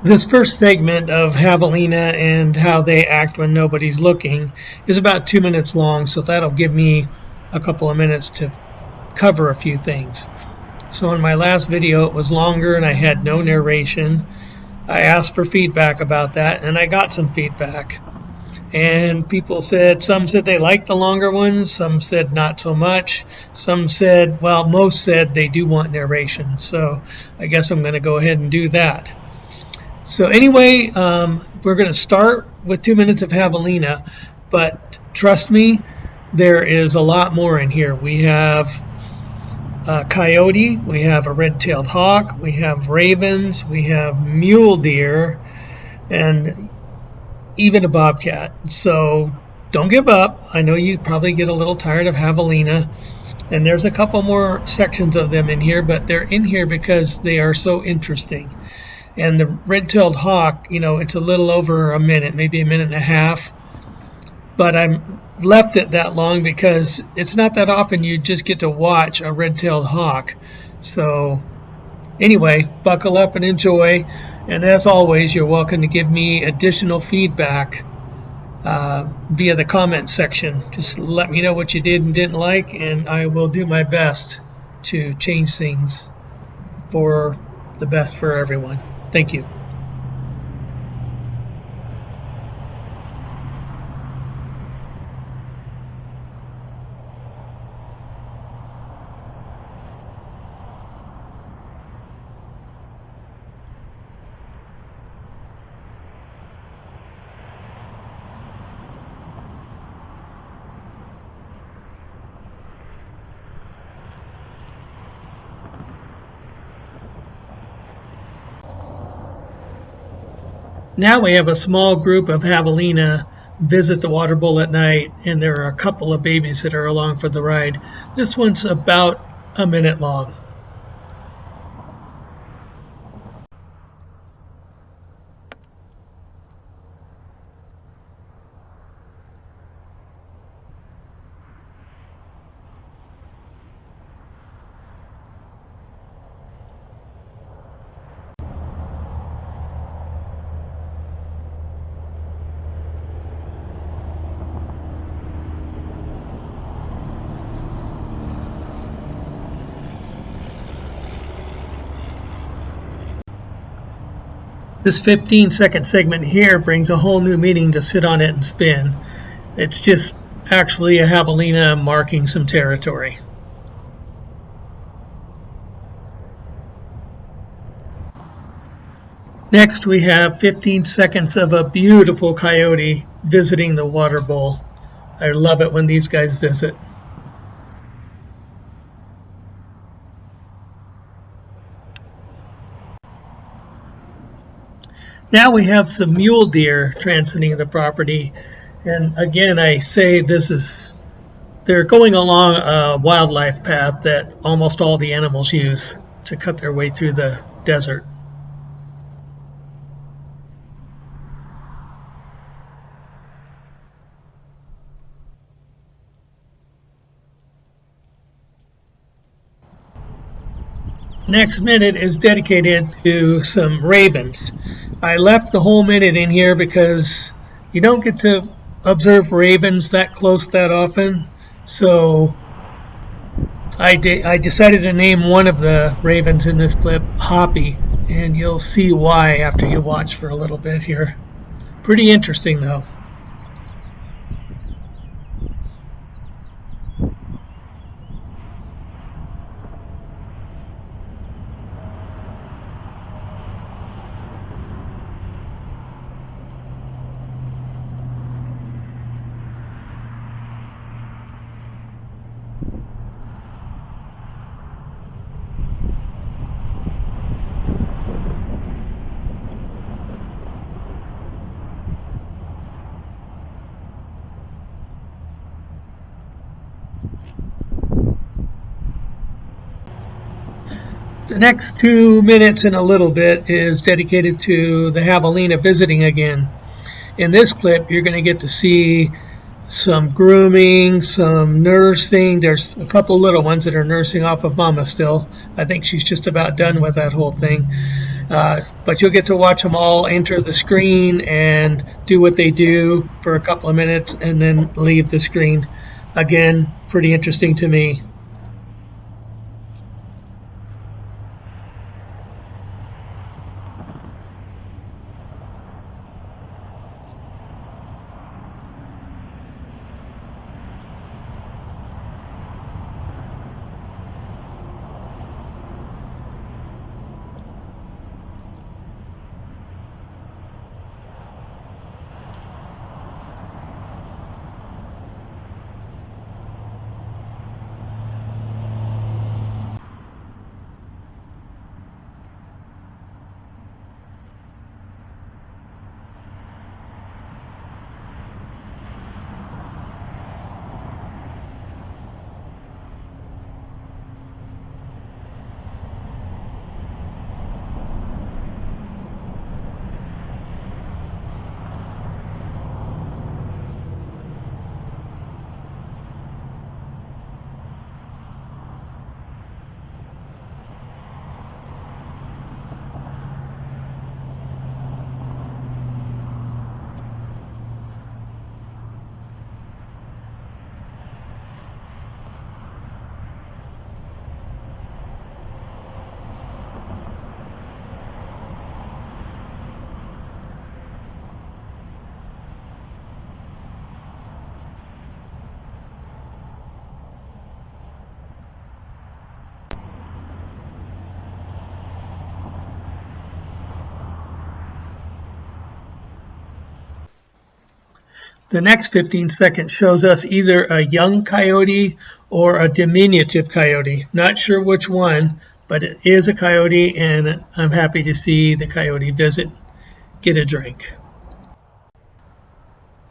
This first segment of Havalina and how they act when nobody's looking is about 2 minutes long, so that'll give me a couple of minutes to cover a few things. So in my last video it was longer and I had no narration. I asked for feedback about that and I got some feedback. And people said, some said they liked the longer ones, some said not so much, some said, well, most said they do want narration. So I guess I'm going to go ahead and do that. So anyway, we're going to start with 2 minutes of Havalina, but trust me, there is a lot more in here. We have a coyote, we have a red-tailed hawk, we have ravens, we have mule deer, and even a bobcat. So don't give up. I know you probably get a little tired of Havalina, and there's a couple more sections of them in here, but they're in here because they are so interesting. And the red-tailed hawk, it's a little over a minute, maybe a minute and a half. But I left it that long because it's not that often you just get to watch a red-tailed hawk. So anyway, buckle up and enjoy. And as always, you're welcome to give me additional feedback via the comments section. Just let me know what you did and didn't like, and I will do my best to change things for the best for everyone. Thank you. Now we have a small group of Havalina visit the water bowl at night, and there are a couple of babies that are along for the ride. This one's about a minute long. This 15-second segment here brings a whole new meaning to sit on it and spin. It's just actually a Havalina marking some territory. Next we have 15 seconds of a beautiful coyote visiting the water bowl. I love it when these guys visit. Now we have some mule deer transiting the property, and again I say they're going along a wildlife path that almost all the animals use to cut their way through the desert. Next minute is dedicated to some ravens. I left the whole minute in here because you don't get to observe ravens that close that often. So I decided to name one of the ravens in this clip Hoppy, and you'll see why after you watch for a little bit here. Pretty interesting though. The next 2 minutes and a little bit is dedicated to the Havalina visiting again. In this clip, you're going to get to see some grooming, some nursing. There's a couple little ones that are nursing off of Mama still. I think she's just about done with that whole thing. But you'll get to watch them all enter the screen and do what they do for a couple of minutes and then leave the screen. Again, pretty interesting to me. The next 15 seconds shows us either a young coyote or a diminutive coyote. Not sure which one, but it is a coyote, and I'm happy to see the coyote visit, get a drink.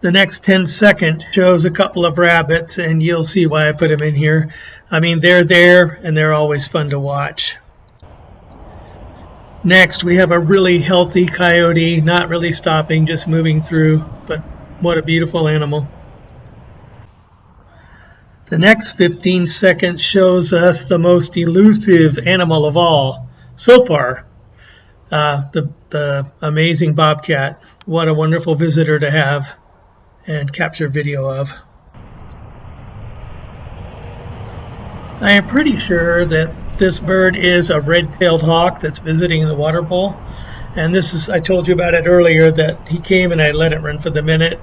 The next 10 seconds shows a couple of rabbits, and you'll see why I put them in here. I mean, they're there, and they're always fun to watch. Next, we have a really healthy coyote, not really stopping, just moving through, but what a beautiful animal. The next 15 seconds shows us the most elusive animal of all so far, the amazing bobcat. What a wonderful visitor to have and capture video of. I am pretty sure that this bird is a red-tailed hawk that's visiting the water bowl. And this is, I told you about it earlier, that he came and I let it run for the minute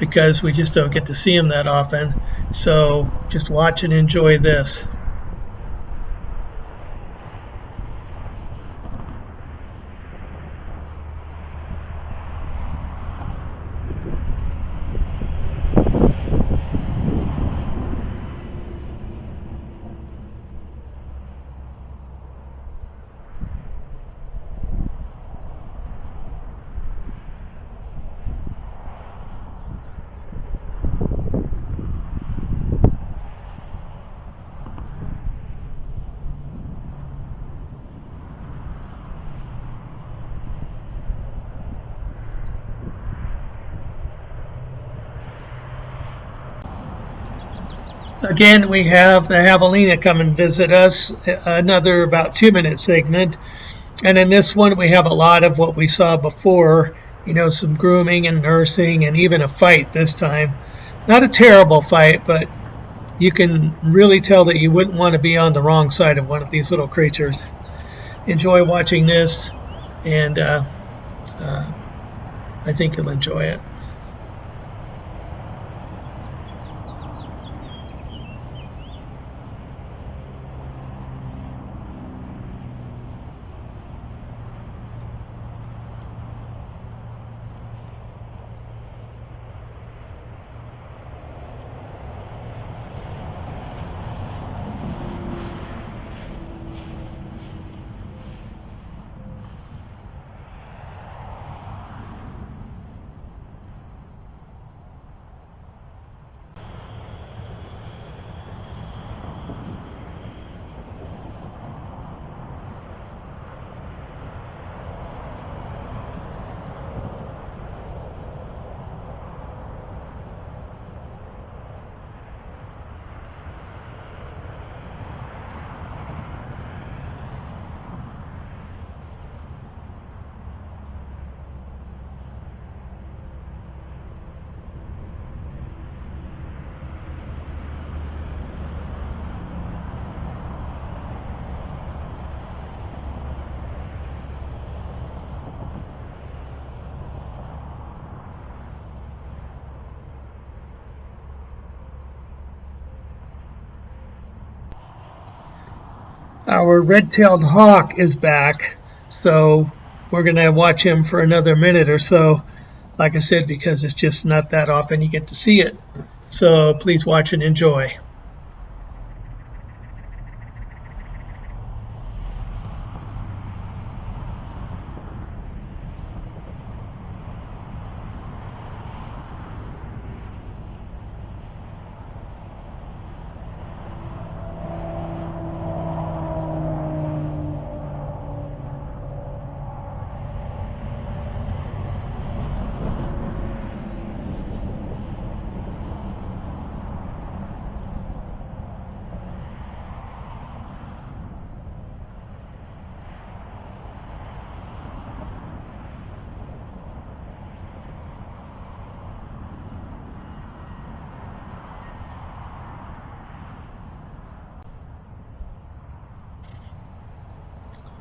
because we just don't get to see him that often. So just watch and enjoy this. Again, we have the Havalina come and visit us, another about 2-minute segment. And in this one, we have a lot of what we saw before, some grooming and nursing and even a fight this time. Not a terrible fight, but you can really tell that you wouldn't want to be on the wrong side of one of these little creatures. Enjoy watching this, and I think you'll enjoy it. Our red-tailed hawk is back, so we're going to watch him for another minute or so, like I said, because it's just not that often you get to see it. So please watch and enjoy.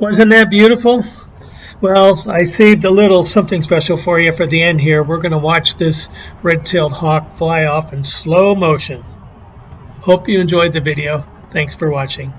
Wasn't that beautiful? Well, I saved a little something special for you for the end here. We're going to watch this red-tailed hawk fly off in slow motion. Hope you enjoyed the video. Thanks for watching.